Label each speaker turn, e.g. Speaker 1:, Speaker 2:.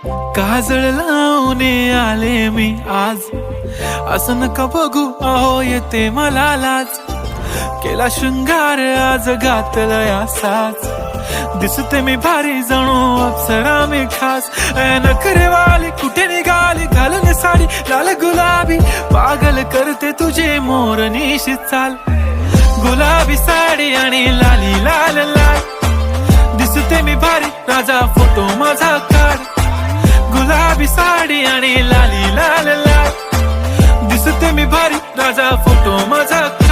Speaker 1: काजळ लावून आले मी आज, असं नका बघू अहो येते मला लाज. केला शृंगार आज घातलाय असाच, दिसते मी भारी जणू अप्सरा मी खास. नखरेवाली कुठे निघाली घालून साडी लाल गुलाबी, पागल करते तुझे मोरनीशी चाल. गुलाबी साडी आणि लाली लाल लाल, दिसते मी भारी राजा फोटो माझा काढ. गुलाबी साडी आणि लाली लाल लाल, दिसते मी भारी राजा फोटो माझा काढ.